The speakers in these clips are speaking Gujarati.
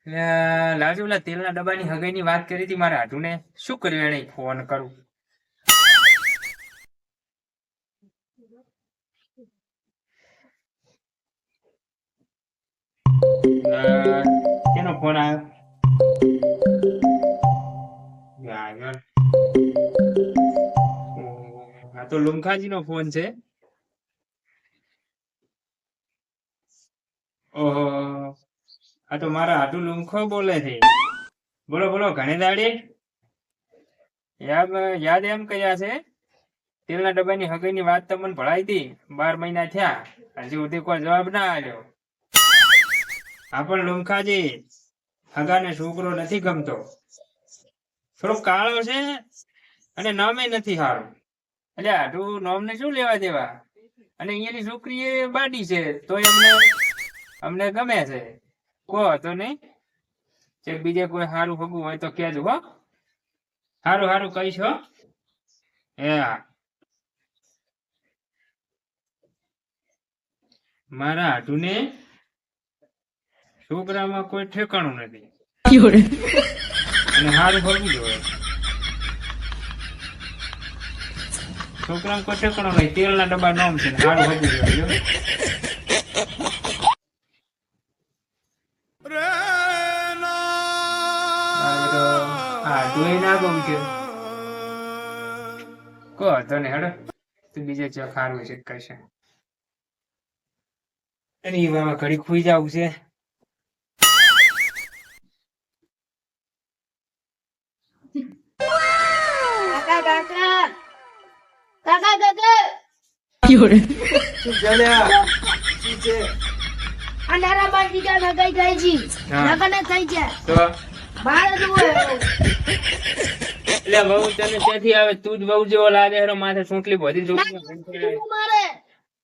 લાજુ ઓલા તેલના ડબ્બાની હગાઈની વાત કરી હતી મારા હાટુને. શું કર્યું એને? ફોન કરું. કેનો ફોન આવ્યો? આ તો લુમખાજી નો ફોન છે. ઓહો, આ તો મારા હાટુ લુમખો બોલે છે. બોલો બોલો, ઘણી દાડી યાદ એમ કર્યા છે. તેલના ડબ્બાની હગાઈની વાત તમને ભળાઈ હતી. 12 મહિના થયા, હજી સુધી કોઈ જવાબ ના આવ્યો. આ પણ લુમખાજી, હગાને છોકરો નથી ગમતો. થોડો કાળો છે અને નામે નથી સારું. એટલે હાટુ નામને શું લેવા દેવા? અને અહીંયાની છોકરી એ બાડી છે તો અમને ગમે છે. કહો તો નહીં. ચેક બીજે કોઈ સારું હગું હોય તો કહેજો. હો, સારું સારું કહીશ. હો, હા. મારા હાટુને છોકરામાં કોઈ ઠેકાણું નથી અને સારું હગું જ હોય. છોકરામાં કોઈ ઠેકાણું નહીં. તેલના ડબ્બા નામ છે, સારું હગું જ હોય. તું ના ગમશે કહો તો ને. હેડો, તું બીજે ચો ખારું છે કશે. અરે બાબા, ઘડી ખુઈ જવું છે. એટલે બહુ તને ત્યાંથી આવે. તું જ બહુ જેવો લાગે હેરો. માથે સૂંટલી બધી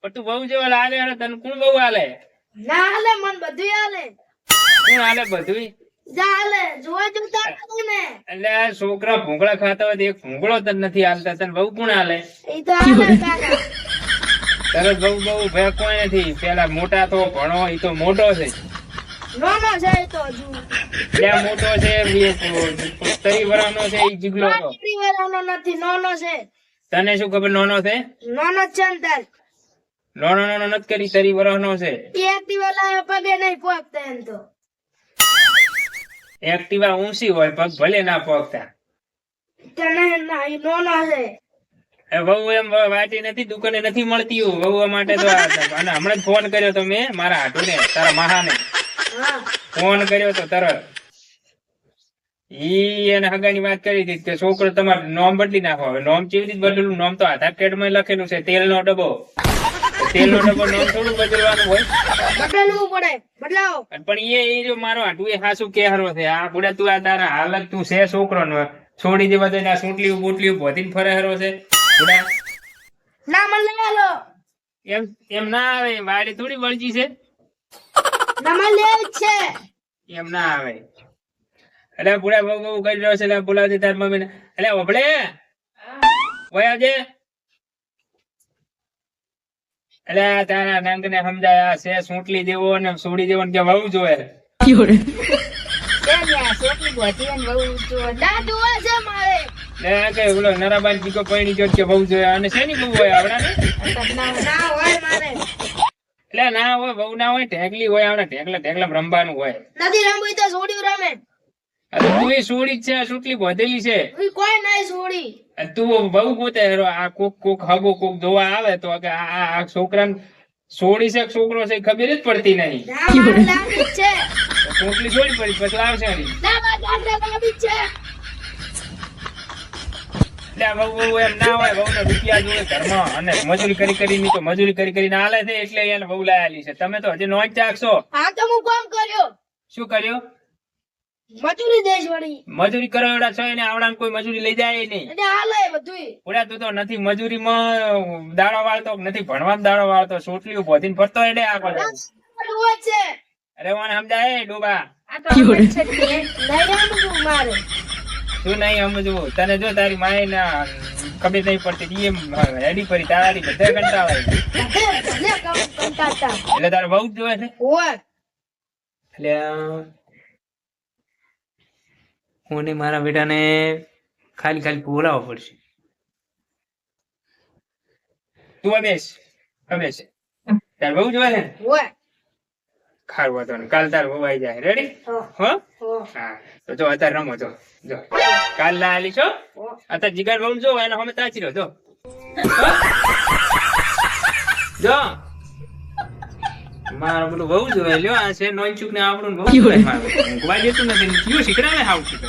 પણ તું બહુ જેવો લાગે હેરો. તને કોણ બહુ હાલે? ના હાલે, મન બધું હાલે. કોણ હાલે બધું? ચાલે જોવા જોતા ને. એટલે આ છોકરા ભૂંગળા ખાતા હોય તો એક ભૂંગળો તને નથી હાલતા. તને બહુ કોણ હાલે? એ તો હાલે કાકા. તરત બહુ બહુ ભે કોઈ નથી. પેલા મોટા તો ભણો, એ તો મોટો છે. નાનો છે એ તો હજુ. એટલે મોટો છે, 30 વર્ષનો છે. એ જીગલો તો નાનો નથી, નાનો છે. તને શું ખબર નાનો છે? નાનો જ છે ને તાર. નાનો નથી કરી, 30 વર્ષનો છે. એક્ટિવા લાવે પગે નહીં પોગતા એમ તો. એક્ટિવા ઊંચી હોય, પગ ભલે ના પોગતા. તને ના ઈ નાનો છે. વહુ એમ વાટી નથી, દુકાને નથી મળતી. વહુ માટે તો અને હમણાં જ ફોન કર્યો તો મેં મારા હાટુને, તારા મહાને ફોન કર્યો તો તરત. ઈ એને હગાની વાત કરી હતી કે છોકરો તમારે નોમ બદલી નાખો. હવે નોમ કેવી રીતે બદલું? નોમ તો આધાર કાર્ડ માં લખેલું છે, તેલનો ડબ્બો. તેલનો ડબ્બો નોમ થોડું બદલવાનું હોય? બદલવું પડે, બદલાવો. પણ એ જો મારો હાટુ એ હાસુ કેહરો છે. આ બુડા તું આ તારા હાલત તું છે છોકરો નો છોડી દેવા દે. સૂટલી બૂટલી બોધીને ફરે હરો છે બુડા. ના મન લઈ લો. એમ ના આવે. વાડી થોડી વળજી છે. ના મન લે છે. એમ ના આવે. એટલે બુડા બહુ બહુ કરી રહ્યો છે. એટલે બોલાવજે તાર મમ્મી ને. એટલે ઓભળે ઓય આવજે. એટલે તારા નંગ ને સમજાયા છે સૂટલી દેવો ને છોડી દેવો કે વહુ જોવે. ઓલો નરાબાન જીકો પૈણી જો કે વહુ જોયા. અને શેની બહુ હોય આવડા? એટલે ના હોય, બહુ ના હોય. ઢેકલી હોય આવડે. ઢેકલા રમવાનું હોય. નથી રમવું તો છોડ્યું રમે. તું એ સોડી છે, સૂટલી બોધેલી છે. કોઈ નહીં છોડી. તું બહુ ગોતે હેરો. આ કોક હગો કોક જોવા આવે તો આ છોકરાને સોડી છે છોકરો છે ખબર જ પડતી નહીં. સૂટલી છોડી પડી પછી લાવશે. એટલે બહુ એમ ના હોય. બહુ રૂપિયા જોવે ઘરમાં અને મજૂરી કરી તો મજૂરી કરીને હાલે છે એટલે એને બહુ લાયેલી છે. તમે તો હજી નોંધ ચાખશો. હા તો હું કામ કર્યો. શું કર્યું? મજૂરી દેશ વળી. મજૂરી કરો એવડા છો એને આવડા કોઈ મજૂરી લઈ જાય નહીં. એટલે હાલે બધું. ઓડા તું તો નથી મજૂરીમાં દાડો વાળતો, નથી ભણવામાં દાડો વાળતો. સોટલી બોધીને ફરતો એટલે આ કરે છે. અરે મને સમજાય ડોબા. શું નહીં સમજવું? તને જો તારી માય ના ખબર નહીં પડતી. એમ હેડી પડી તારી બધા કંટાળે. એટલે તારે બહુ જ જોવે છે. એટલે હું ને મારા બેટાને ખાલી ખાલી બોલાવવો પડશે. તું આ બેસ. તાર બહુ જોવા છે ને? ઓય ખારું વાંધો નહીં. કાલ તાર બહુ આવી જાય. રેડી? હો? હા. તો જો અત્યારે રમો જો. કાલ ના આલી છો? અત્યારે જીગર બહુ જો એના સામે તાચી રહ્યો જો. જો મારું બધું બહુ જોવાય લ્યો. આ છે નોઈચુક ને આપણું બહુ જોવાય મારું. ઊંઘવા દેતું નથી. કયું શીખડાવે હાવ શીખે.